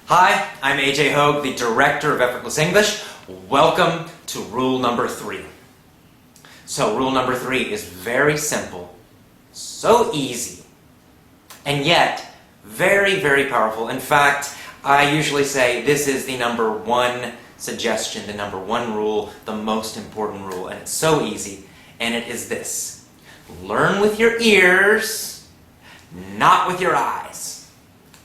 Hi, I'm AJ Hogue, the director of Effortless English. Welcome to rule number 3. So rule number 3 is very simple, so easy, and yet very, very powerful. In fact, I usually say this is the number 1 suggestion, the number 1 rule, the most important rule, and it's so easy, and it is this. Learn with your ears, not with your eyes.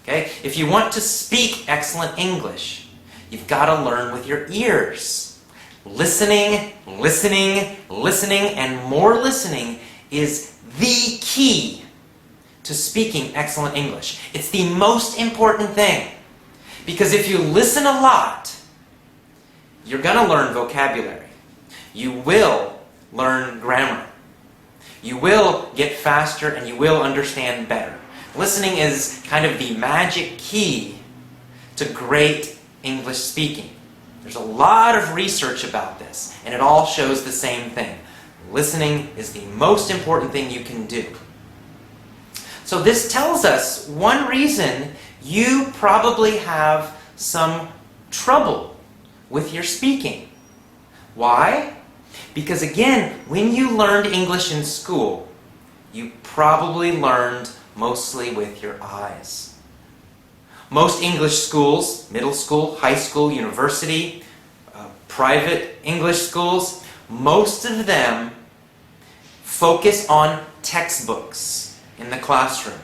Okay? If you want to speak excellent English, you've got to learn with your ears. Listening, listening, listening, and more listening is the key to speaking excellent English. It's the most important thing. Because if you listen a lot, you're going to learn vocabulary. You will learn grammar. You will get faster and you will understand better. Listening is kind of the magic key to great English speaking. There's a lot of research about this, and it all shows the same thing. Listening is the most important thing you can do. So this tells us one reason you probably have some trouble with your speaking. Why? Because again, when you learned English in school, you probably learned mostly with your eyes. Most English schools, middle school, high school, university, private English schools, most of them focus on textbooks in the classroom.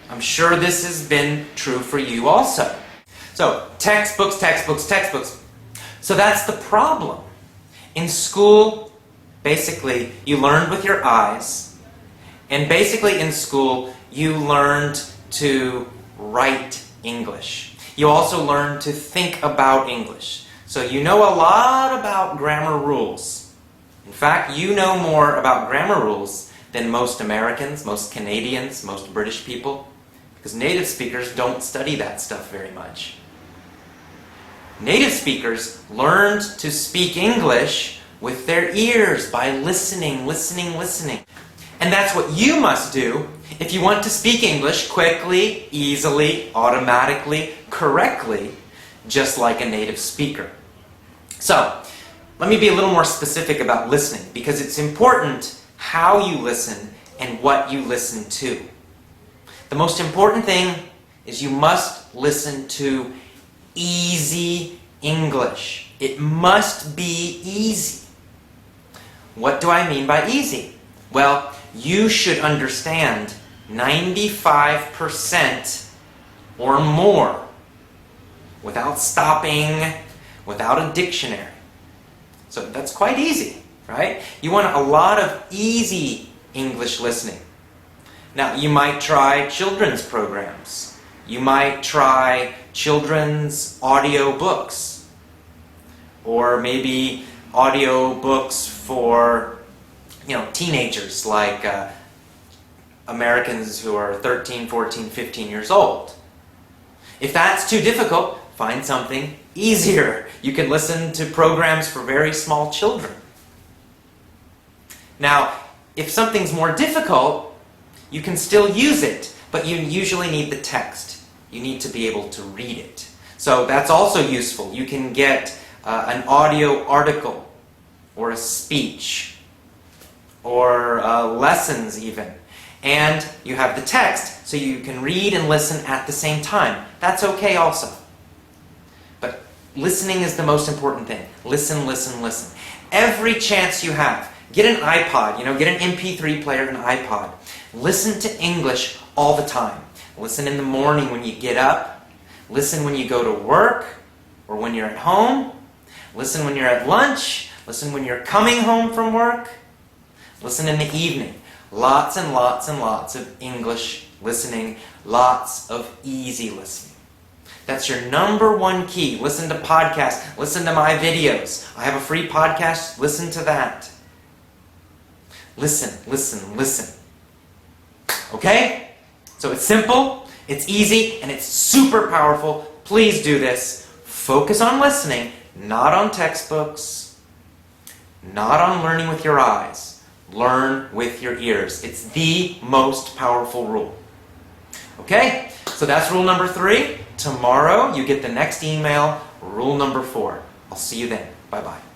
I'm sure this has been true for you also. So, textbooks, textbooks, textbooks. So that's the problem. In school, basically, you learned with your eyes, and basically in school, you learned to write English. You also learned to think about English. So you know a lot about grammar rules. In fact, you know more about grammar rules than most Americans, most Canadians, most British people, because native speakers don't study that stuff very much. Native speakers learned to speak English with their ears by listening, listening, listening. And that's what you must do if you want to speak English quickly, easily, automatically, correctly, just like a native speaker. So, let me be a little more specific about listening, because it's important how you listen and what you listen to. The most important thing is you must listen to easy English. It must be easy. What do I mean by easy? Well, you should understand 95% or more without stopping, without a dictionary. So that's quite easy, right? You want a lot of easy English listening. Now, you might try children's programs. You might try children's audio books. Or maybe audio books for, teenagers, like Americans who are 13, 14, 15 years old. If that's too difficult, find something easier. You can listen to programs for very small children. Now, if something's more difficult, you can still use it, but you usually need the text. You need to be able to read it. So that's also useful. You can get an audio article, or a speech, or lessons even. And you have the text, so you can read and listen at the same time. That's okay also. But listening is the most important thing. Listen, listen, listen. Every chance you have, get an iPod, get an MP3 player, an iPod. Listen to English all the time. Listen in the morning when you get up. Listen when you go to work, or when you're at home. Listen when you're at lunch. Listen when you're coming home from work. Listen in the evening. Lots and lots and lots of English listening. Lots of easy listening. That's your number 1 key. Listen to podcasts. Listen to my videos. I have a free podcast. Listen to that. Listen, listen, listen. Okay? So it's simple, it's easy, and it's super powerful. Please do this. Focus on listening, not on textbooks, not on learning with your eyes. Learn with your ears. It's the most powerful rule. Okay? So that's rule number 3. Tomorrow, you get the next email, rule number 4. I'll see you then. Bye-bye.